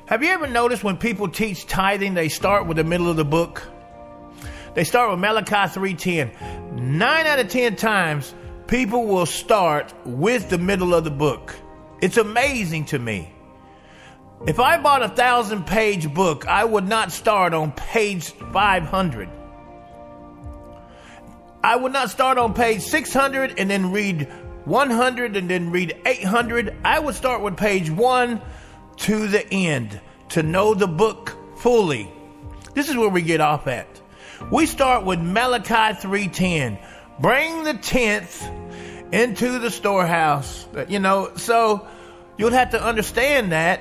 Have you ever noticed when people teach tithing, they start with the middle of the book? They start with Malachi 3:10. 9 out of 10 times, people will start with the middle of the book. It's amazing to me. If I bought a 1,000-page book, I would not start on page 500. I would not start on page 600 and then read 100 and then read 800. I would start with page 1 to the end to know the book fully. This is where we get off at. We start with Malachi 3:10. Bring the 10th into the storehouse. So you'll have to understand that.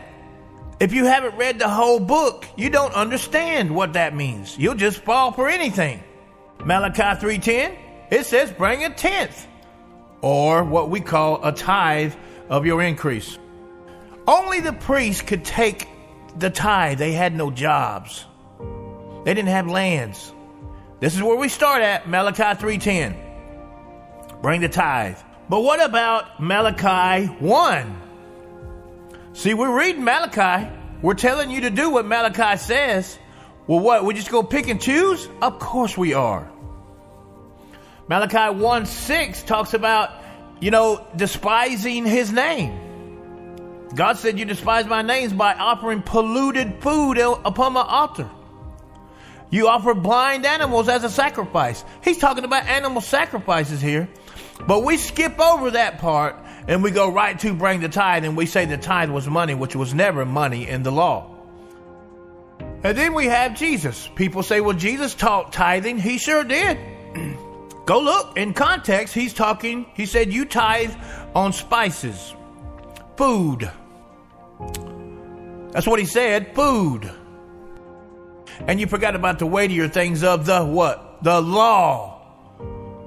If you haven't read the whole book, you don't understand what that means. You'll just fall for anything. Malachi 3:10, it says bring a 10th, or what we call a tithe of your increase. Only the priest could take the tithe. They had no jobs. They didn't have lands. This is where we start at, Malachi 3:10. Bring the tithe. But what about Malachi 1? See, we're reading Malachi. We're telling you to do what Malachi says. Well, what? We just go pick and choose? Of course we are. Malachi 1:6 talks about, despising his name. God said, you despise my names by offering polluted food upon my altar. You offer blind animals as a sacrifice. He's talking about animal sacrifices here. But we skip over that part and we go right to bring the tithe, and we say the tithe was money, which was never money in the law. And then we have Jesus. People say, well, Jesus taught tithing. He sure did. Go look in context. He said you tithe on spices, food. That's what he said, food. And you forgot about the weightier things of the what? The law.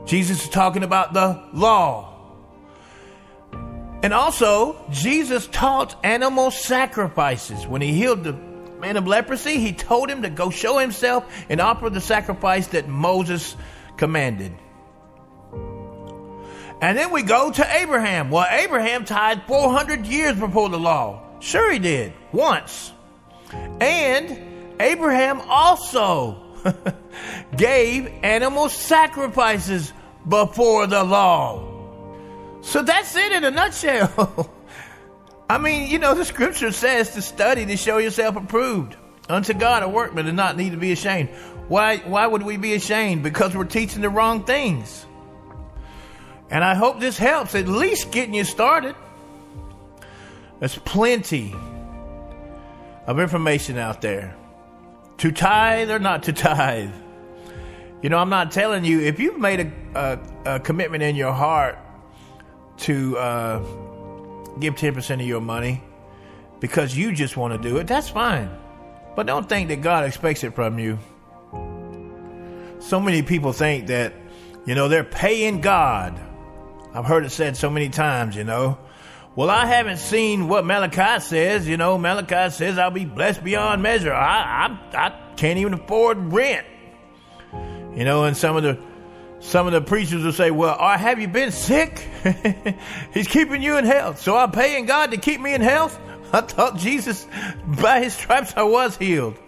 Jesus is talking about the law. And also, Jesus taught animal sacrifices. When he healed the man of leprosy, he told him to go show himself and offer the sacrifice that Moses commanded. And then we go to Abraham. Well, Abraham tithed 400 years before the law. Sure he did, once. And Abraham also gave animal sacrifices before the law. So that's it in a nutshell. I mean, the scripture says to study to show yourself approved unto God, a workman, and not need to be ashamed. Why would we be ashamed? Because we're teaching the wrong things. And I hope this helps, at least getting you started. There's plenty of information out there. To tithe or not to tithe. I'm not telling you, if you've made a commitment in your heart to give 10% of your money because you just want to do it, that's fine. But don't think that God expects it from you. So many people think that, they're paying God. I've heard it said so many times, Well, I haven't seen what Malachi says. Malachi says I'll be blessed beyond measure. I can't even afford rent. And some of the preachers will say, well, have you been sick? He's keeping you in health. So I'm paying God to keep me in health? I thought Jesus, by his stripes, I was healed.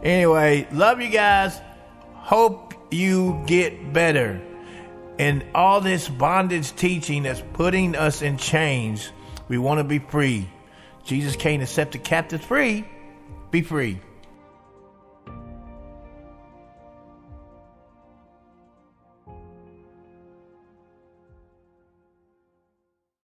Anyway, love you guys. Hope you get better. And all this bondage teaching that's putting us in chains, we want to be free. Jesus came to set the captives free. Be free.